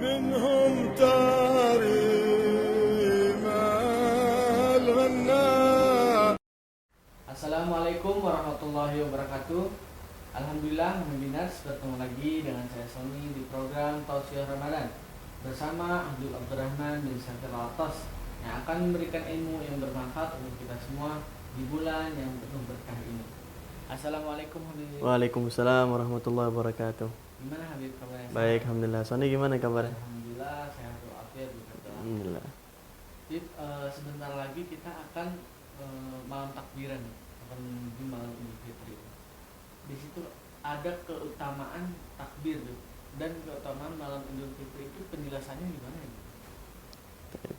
منهم تاريما الغناء. Assalamualaikum warahmatullahi wabarakatuh. Alhamdulillah, Webinars bertemu lagi dengan saya Sony di program Tausiah Ramadan bersama Abdul Abdurrahman bin Syafir Al-Atas yang akan memberikan ilmu yang bermanfaat untuk kita semua di bulan yang penuh berkah ini. Assalamualaikum Habib. Waalaikumsalam warahmatullahi wabarakatuh. Gimana Habib kabarnya? Baik, alhamdulillah. Sony gimana kabarnya? Alhamdulillah sehat walafiat. Alhamdulillah. Habib, sebentar lagi kita akan malam takbiran, akan menuju malam Idul Fitri. Di situ ada keutamaan takbir dan keutamaan malam Idul Fitri itu penjelasannya gimana ya?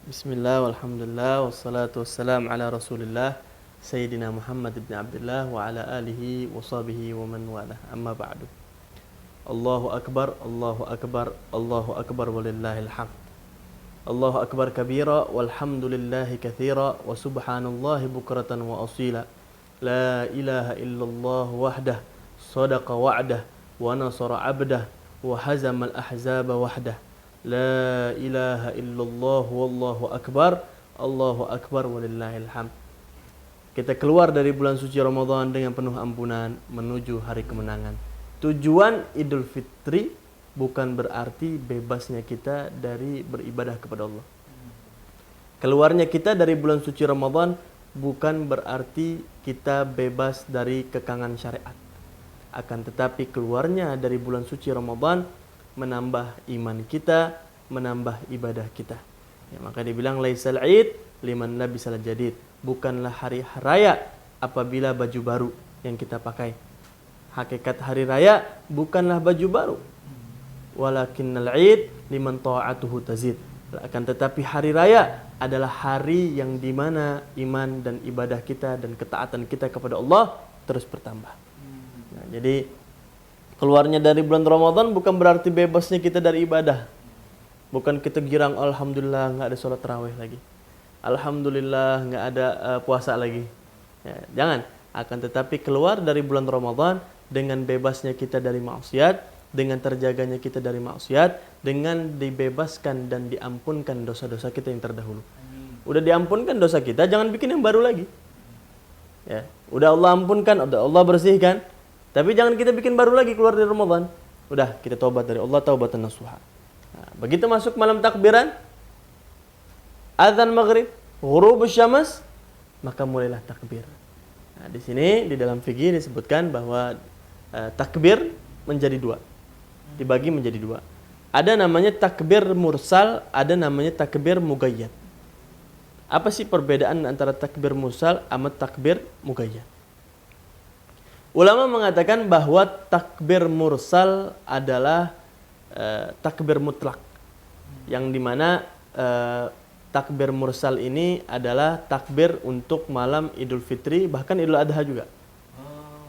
Bismillah, walhamdulillah, wassalatu wassalam ala rasulillah Sayyidina Muhammad ibn Abdullah wa ala alihi wa sahbihi wa man wala, amma ba'du. Allahu akbar, Allahu akbar, Allahu akbar walillahil hamd. Allahu akbar kabira walhamdulillahi kathira wa subhanallahi bukratan wa asila. La ilaha illallah wahdah sadaqa wa'dah wa nasara 'abdah wa hazama al-ahzaba wahdah. La ilaha illallah wallahu akbar, Allahu akbar walillahil hamd. Kita keluar dari bulan suci Ramadan dengan penuh ampunan menuju hari kemenangan. Tujuan Idul Fitri bukan berarti bebasnya kita dari beribadah kepada Allah. Keluarnya kita dari bulan suci Ramadan bukan berarti kita bebas dari kekangan syariat. Akan tetapi keluarnya dari bulan suci Ramadan menambah iman kita, menambah ibadah kita. Ya, maka dibilang laisal id liman labisal jadid. Bukanlah hari raya apabila baju baru yang kita pakai. Hakikat hari raya bukanlah baju baru. Walakinnal id liman ta'atuhu tazid. Akan tetapi hari raya adalah hari yang dimana iman dan ibadah kita dan ketaatan kita kepada Allah terus bertambah. Nah, jadi keluarnya dari bulan Ramadan bukan berarti bebasnya kita dari ibadah. Bukan kita girang, alhamdulillah nggak ada sholat tarawih lagi. Alhamdulillah nggak ada puasa lagi. Ya, jangan. Akan tetapi keluar dari bulan Ramadan dengan bebasnya kita dari maksiat, dengan terjaganya kita dari maksiat, dengan dibebaskan dan diampunkan dosa-dosa kita yang terdahulu. Udah diampunkan dosa kita, jangan bikin yang baru lagi. Ya, udah Allah ampunkan, udah Allah bersihkan, tapi jangan kita bikin baru lagi keluar dari Ramadan. Udah, kita taubat dari Allah, taubatan nasuha. Nah, begitu masuk malam takbiran, azan maghrib, ghurubus syams, maka mulailah takbir. Nah, di sini di dalam fikih disebutkan bahwa takbir menjadi dua. Dibagi menjadi dua. Ada namanya takbir mursal, ada namanya takbir mugayyad. Apa sih perbedaan antara takbir mursal sama takbir mugayyad? Ulama mengatakan bahwa takbir mursal adalah takbir mutlak, yang dimana takbir mursal ini adalah takbir untuk malam Idul Fitri, bahkan Idul Adha juga.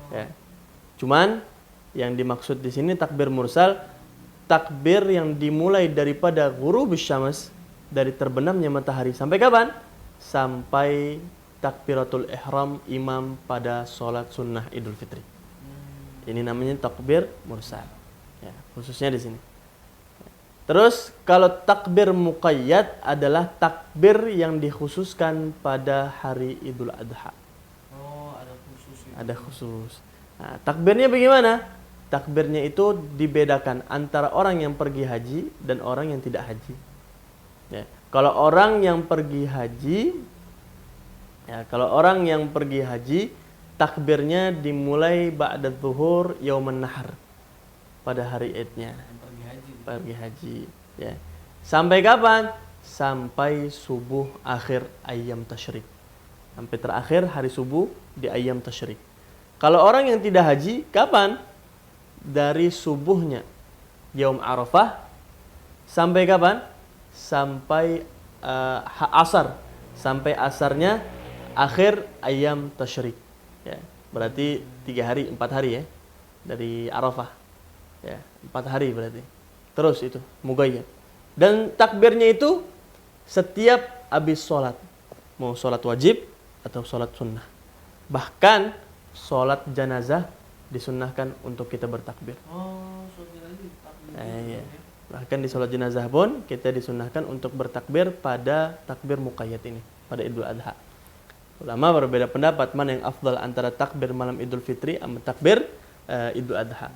Ya. Cuman yang dimaksud di sini takbir mursal, takbir yang dimulai daripada ghurubus syams, dari terbenamnya matahari sampai kapan? Sampai takbiratul ihram imam pada sholat sunnah Idul Fitri. Ini namanya takbir mursal. Ya, khususnya di sini. Terus kalau takbir muqayyad adalah takbir yang dikhususkan pada hari Idul Adha. Oh, ada khusus ya. Ada khusus. Nah, takbirnya bagaimana? Takbirnya itu dibedakan antara orang yang pergi haji dan orang yang tidak haji. Ya, kalau orang yang pergi haji, takbirnya dimulai ba'da zuhur yauman nahar, pada hari Idnya. Pergi haji, ya. Sampai kapan? Sampai subuh akhir ayyam tasyrik. Sampai terakhir hari subuh di ayyam tasyrik. Kalau orang yang tidak haji, kapan? Dari subuhnya yaum Arafah sampai kapan? Sampai asar. Sampai asarnya akhir ayyam tasyrik. Ya, berarti 3 hari, 4 hari ya. Dari Arafah. Ya, 4 hari berarti. Terus itu mugayyad. Dan takbirnya itu setiap habis sholat, mau sholat wajib atau sholat sunnah. Bahkan sholat janazah disunnahkan untuk kita bertakbir. Oh, sholat jenazah takbir. Iya. Bahkan di sholat jenazah pun kita disunahkan untuk bertakbir pada takbir muqayyad ini, pada Idul Adha. Ulama berbeda pendapat mana yang afdal antara takbir malam Idul Fitri sama takbir Idul Adha.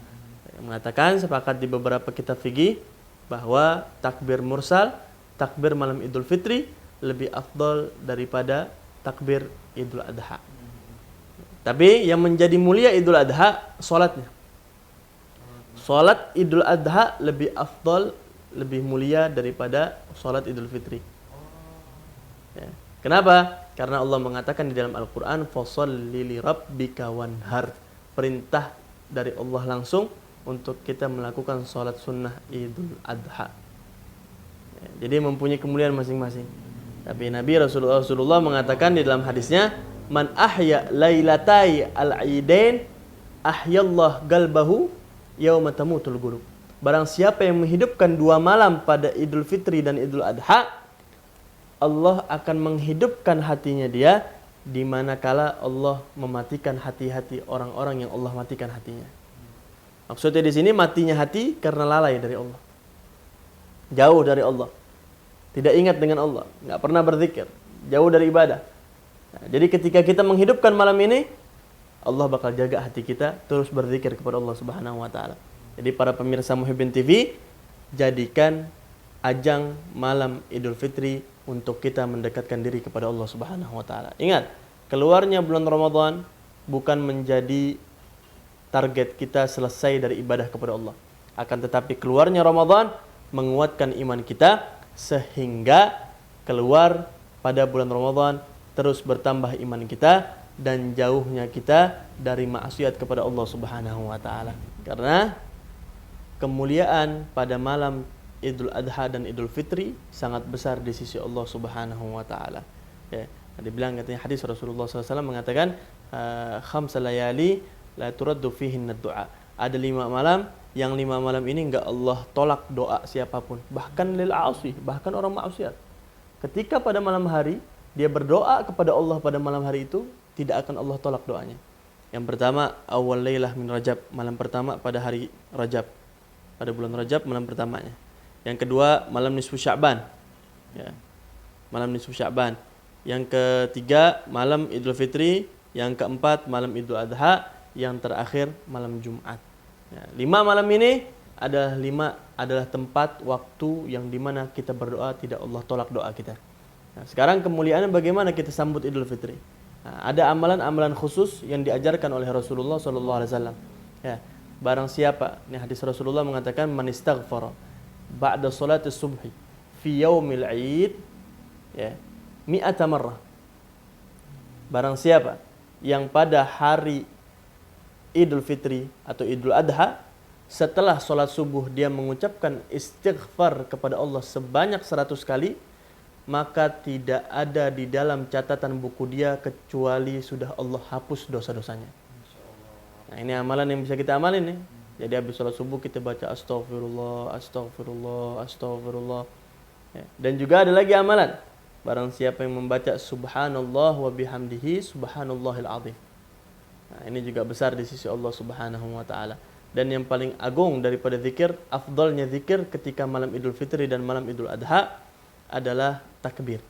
Yang mengatakan sepakat di beberapa kitab fikih bahwa takbir mursal, takbir malam Idul Fitri lebih afdal daripada takbir Idul Adha. Tapi yang menjadi mulia Idul Adha sholatnya. Sholat Idul Adha lebih afdal, lebih mulia daripada sholat Idul Fitri. Ya. Kenapa? Karena Allah mengatakan di dalam Al-Quran, fasholli li rabbika wanhar. Perintah dari Allah langsung untuk kita melakukan sholat sunnah Idul Adha. Ya, jadi mempunyai kemuliaan masing-masing. Tapi Nabi Rasulullah mengatakan di dalam hadisnya, man ahya lailatai al-aidain ahyallah galbahu yauma tamutul qulub. Barang siapa yang menghidupkan 2 malam pada Idul Fitri dan Idul Adha, Allah akan menghidupkan hatinya dia di manakala Allah mematikan hati-hati orang-orang yang Allah matikan hatinya. Maksudnya di sini matinya hati karena lalai dari Allah. Jauh dari Allah. Tidak ingat dengan Allah, enggak pernah berzikir, jauh dari ibadah. Nah, jadi ketika kita menghidupkan malam ini, Allah bakal jaga hati kita terus berzikir kepada Allah Subhanahu wa taala. Jadi para pemirsa Muhibbin TV, jadikan ajang malam Idul Fitri untuk kita mendekatkan diri kepada Allah Subhanahu wa taala. Ingat, keluarnya bulan Ramadan bukan menjadi target kita selesai dari ibadah kepada Allah. Akan tetapi keluarnya Ramadan menguatkan iman kita sehingga keluar pada bulan Ramadan terus bertambah iman kita dan jauhnya kita dari maksiat kepada Allah Subhanahu wa taala. Karena kemuliaan pada malam Idul Adha dan Idul Fitri sangat besar di sisi Allah Subhanahu wa taala. Ya, dibilang katanya hadis Rasulullah SAW mengatakan khamsa layali la turaddu fihinna du'a. Ada 5 malam yang 5 malam ini enggak Allah tolak doa siapapun, bahkan lil asi, bahkan orang maksiat. Ketika pada malam hari dia berdoa kepada Allah pada malam hari itu, tidak akan Allah tolak doanya. Yang pertama, awal lailah min Rajab, malam pertama pada hari Rajab. Pada bulan Rajab malam pertamanya. Yang kedua, malam nisfu Sya'ban. Ya. Malam nisfu Sya'ban. Yang ketiga, malam Idul Fitri. Yang keempat, malam Idul Adha. Yang terakhir, malam Jumat. Ya, 5 malam ini adalah tempat waktu yang dimana kita berdoa tidak Allah tolak doa kita. Nah, sekarang kemuliaannya bagaimana kita sambut Idul Fitri? Nah, ada amalan-amalan khusus yang diajarkan oleh Rasulullah SAW. Ya, barang siapa, ini hadis Rasulullah mengatakan, man istaghfara ba'da salati subhi fi yaumil 'id, ya, 100 marrah. Barang siapa yang pada hari Idul Fitri atau Idul Adha setelah sholat subuh dia mengucapkan istighfar kepada Allah sebanyak 100 kali, maka tidak ada di dalam catatan buku dia kecuali sudah Allah hapus dosa-dosanya. Nah, ini amalan yang bisa kita amalin nih. Jadi habis sholat subuh kita baca astagfirullah, astagfirullah, astagfirullah. Ya. Dan juga ada lagi amalan. Barang siapa yang membaca subhanallah wa bihamdihi subhanallahil azim. Nah, ini juga besar di sisi Allah Subhanahu wa taala. Dan yang paling agung daripada zikir, afdalnya zikir ketika malam Idul Fitri dan malam Idul Adha adalah takbir.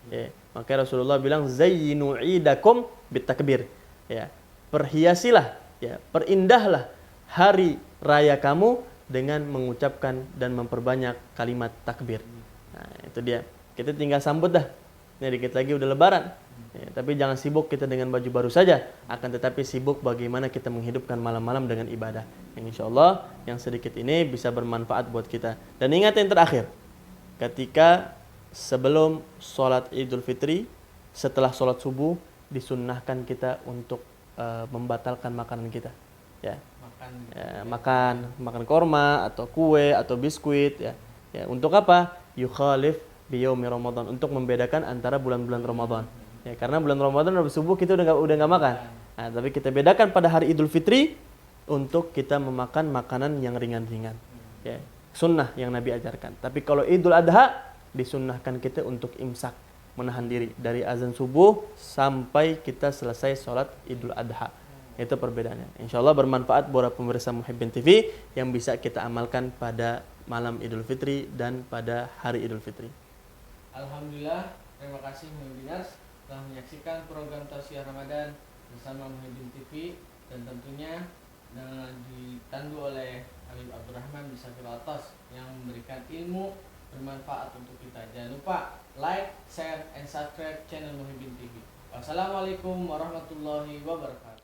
Ya, maka Rasulullah bilang zayyinu idakum bitakbir. Ya, perhiasilah, ya, perindahlah hari raya kamu dengan mengucapkan dan memperbanyak kalimat takbir. Nah, itu dia. Kita tinggal sambut dah. Ini dikit lagi udah lebaran. Ya, tapi jangan sibuk kita dengan baju baru saja, akan tetapi sibuk bagaimana kita menghidupkan malam-malam dengan ibadah. Yang insya Allah yang sedikit ini bisa bermanfaat buat kita. Dan ingat yang terakhir, ketika sebelum sholat Idul Fitri, setelah sholat subuh, disunnahkan kita untuk membatalkan makanan kita. Ya, makan korma atau kue atau biskuit. Ya, untuk apa? Yukhalif biyaumi Ramadan, untuk membedakan antara bulan-bulan Ramadan. Ya, karena bulan Ramadan habis subuh kita udah nggak makan. Nah, tapi kita bedakan pada hari Idul Fitri untuk kita memakan makanan yang ringan-ringan. Ya, sunnah yang Nabi ajarkan. Tapi kalau Idul Adha disunnahkan kita untuk imsak, menahan diri dari azan subuh sampai kita selesai sholat Idul Adha. Itu perbedaannya. Insya Allah bermanfaat buat pemirsa Muhibbin TV yang bisa kita amalkan pada malam Idul Fitri dan pada hari Idul Fitri. Alhamdulillah, terima kasih Muhibinars telah menyaksikan program Tausiah Ramadan bersama Muhibin TV, dan tentunya ditandu oleh Habib Abdurrahman bin Syakir Atas yang memberikan ilmu bermanfaat untuk kita. Jangan lupa like, share, and subscribe channel Muhibin TV. Wassalamualaikum warahmatullahi wabarakatuh.